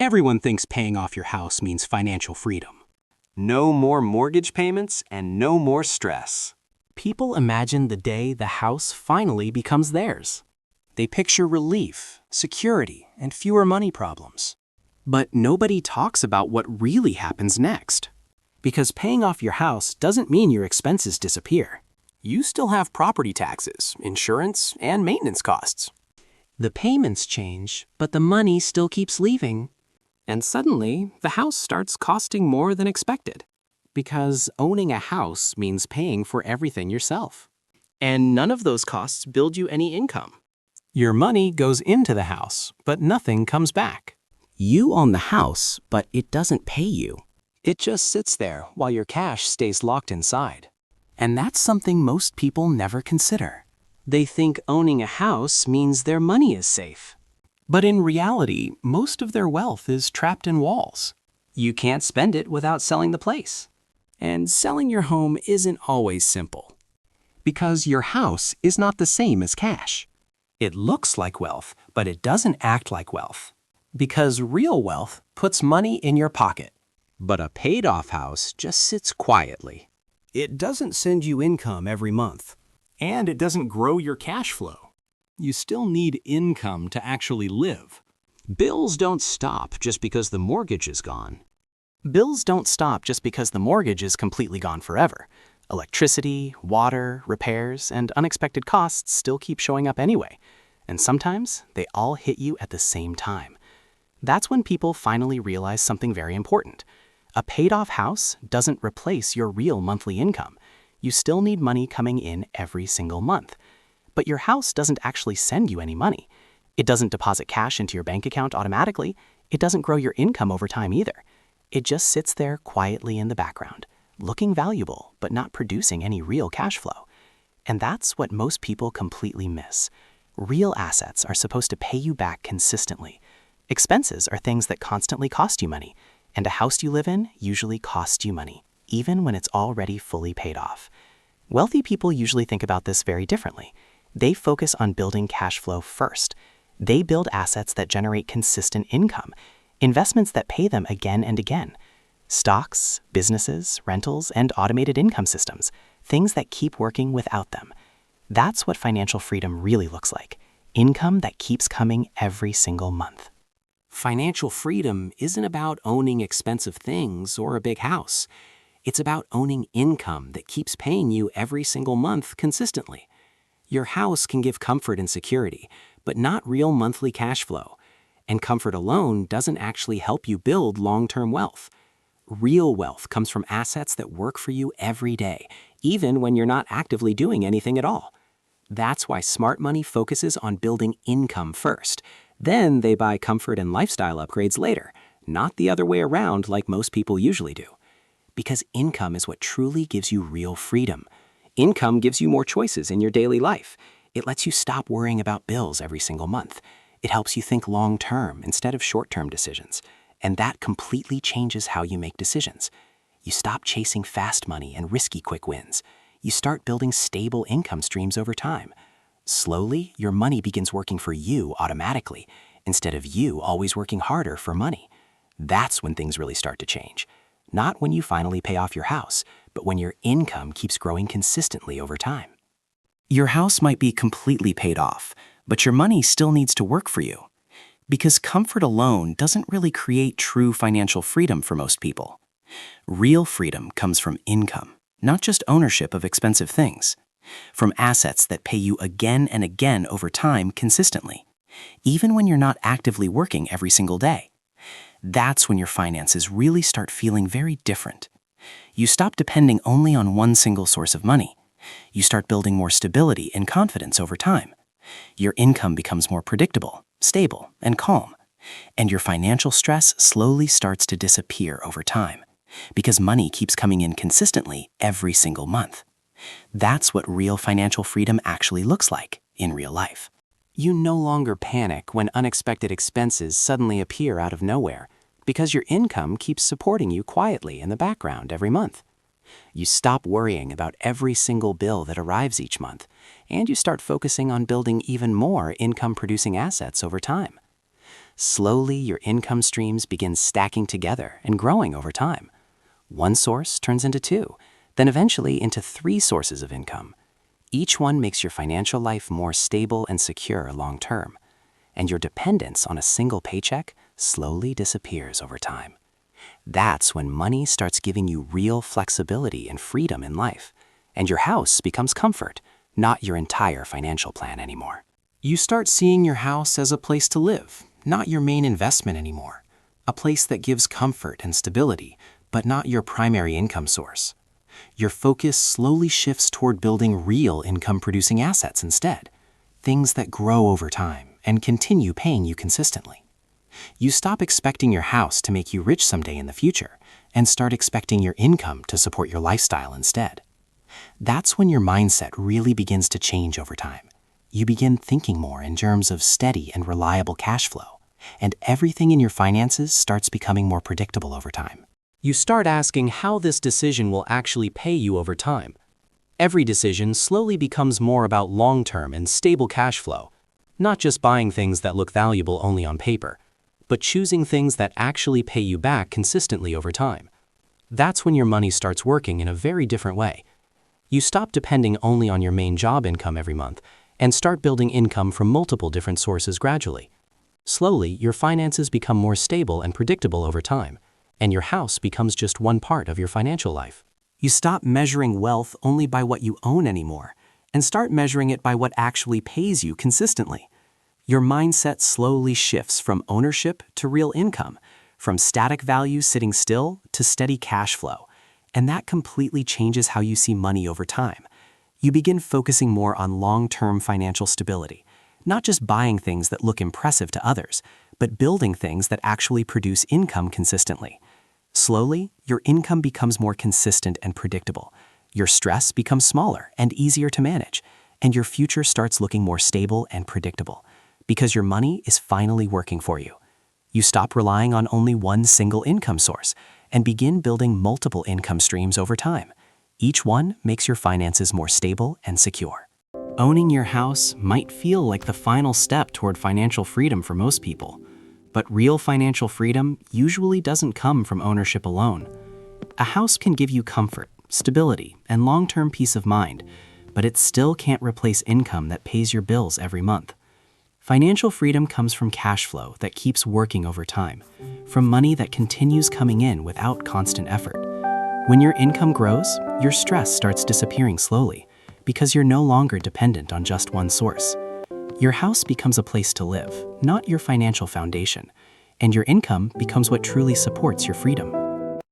Everyone thinks paying off your house means financial freedom. No more mortgage payments and no more stress. People imagine the day the house finally becomes theirs. They picture relief, security, and fewer money problems. But nobody talks about what really happens next. Because paying off your house doesn't mean your expenses disappear. You still have property taxes, insurance, and maintenance costs. The payments change, but the money still keeps leaving. And suddenly, the house starts costing more than expected. Because owning a house means paying for everything yourself. And none of those costs build you any income. Your money goes into the house, but nothing comes back. You own the house, but it doesn't pay you. It just sits there while your cash stays locked inside. And that's something most people never consider. They think owning a house means their money is safe. But in reality, most of their wealth is trapped in walls. You can't spend it without selling the place. And selling your home isn't always simple. Because your house is not the same as cash. It looks like wealth, but it doesn't act like wealth. Because real wealth puts money in your pocket. But a paid-off house just sits quietly. It doesn't send you income every month. And it doesn't grow your cash flow. You still need income to actually live. Bills don't stop just because the mortgage is gone. Bills don't stop just because the mortgage is completely gone forever. Electricity, water, repairs, and unexpected costs still keep showing up anyway. And sometimes they all hit you at the same time. That's when people finally realize something very important. A paid-off house doesn't replace your real monthly income. You still need money coming in every single month. But your house doesn't actually send you any money. It doesn't deposit cash into your bank account automatically. It doesn't grow your income over time either. It just sits there quietly in the background, looking valuable but not producing any real cash flow. And that's what most people completely miss. Real assets are supposed to pay you back consistently. Expenses are things that constantly cost you money. And a house you live in usually costs you money, even when it's already fully paid off. Wealthy people usually think about this very differently. They focus on building cash flow first. They build assets that generate consistent income, investments that pay them again and again. Stocks, businesses, rentals, and automated income systems, things that keep working without them. That's what financial freedom really looks like. Income that keeps coming every single month. Financial freedom isn't about owning expensive things or a big house. It's about owning income that keeps paying you every single month consistently. Your house can give comfort and security, but not real monthly cash flow. And comfort alone doesn't actually help you build long-term wealth. Real wealth comes from assets that work for you every day, even when you're not actively doing anything at all. That's why smart money focuses on building income first. Then they buy comfort and lifestyle upgrades later, not the other way around like most people usually do. Because income is what truly gives you real freedom. Income gives you more choices in your daily life. It lets you stop worrying about bills every single month. It helps you think long-term instead of short-term decisions. And that completely changes how you make decisions. You stop chasing fast money and risky quick wins. You start building stable income streams over time. Slowly, your money begins working for you automatically, instead of you always working harder for money. That's when things really start to change. Not when you finally pay off your house, but when your income keeps growing consistently over time. Your house might be completely paid off, but your money still needs to work for you. Because comfort alone doesn't really create true financial freedom for most people. Real freedom comes from income, not just ownership of expensive things. From assets that pay you again and again over time consistently, even when you're not actively working every single day. That's when your finances really start feeling very different. You stop depending only on one single source of money. You start building more stability and confidence over time. Your income becomes more predictable, stable, and calm. And your financial stress slowly starts to disappear over time, because money keeps coming in consistently every single month. That's what real financial freedom actually looks like in real life. You no longer panic when unexpected expenses suddenly appear out of nowhere, because your income keeps supporting you quietly in the background every month. You stop worrying about every single bill that arrives each month, and you start focusing on building even more income-producing assets over time. Slowly, your income streams begin stacking together and growing over time. One source turns into two, then eventually into three sources of income. Each one makes your financial life more stable and secure long term, and your dependence on a single paycheck slowly disappears over time. That's when money starts giving you real flexibility and freedom in life, and your house becomes comfort, not your entire financial plan anymore. You start seeing your house as a place to live, not your main investment anymore. A place that gives comfort and stability, but not your primary income source. Your focus slowly shifts toward building real income-producing assets instead, things that grow over time and continue paying you consistently. You stop expecting your house to make you rich someday in the future and start expecting your income to support your lifestyle instead. That's when your mindset really begins to change over time. You begin thinking more in terms of steady and reliable cash flow, and everything in your finances starts becoming more predictable over time. You start asking how this decision will actually pay you over time. Every decision slowly becomes more about long-term and stable cash flow, not just buying things that look valuable only on paper, but choosing things that actually pay you back consistently over time. That's when your money starts working in a very different way. You stop depending only on your main job income every month and start building income from multiple different sources gradually. Slowly, your finances become more stable and predictable over time, and your house becomes just one part of your financial life. You stop measuring wealth only by what you own anymore, and start measuring it by what actually pays you consistently. Your mindset slowly shifts from ownership to real income, from static values sitting still to steady cash flow, and that completely changes how you see money over time. You begin focusing more on long-term financial stability, not just buying things that look impressive to others, but building things that actually produce income consistently. Slowly, your income becomes more consistent and predictable. Your stress becomes smaller and easier to manage, and your future starts looking more stable and predictable, because your money is finally working for you. You stop relying on only one single income source and begin building multiple income streams over time. Each one makes your finances more stable and secure. Owning your house might feel like the final step toward financial freedom for most people, but real financial freedom usually doesn't come from ownership alone. A house can give you comfort, stability, and long-term peace of mind, but it still can't replace income that pays your bills every month. Financial freedom comes from cash flow that keeps working over time, from money that continues coming in without constant effort. When your income grows, your stress starts disappearing slowly, because you're no longer dependent on just one source. Your house becomes a place to live, not your financial foundation, and your income becomes what truly supports your freedom.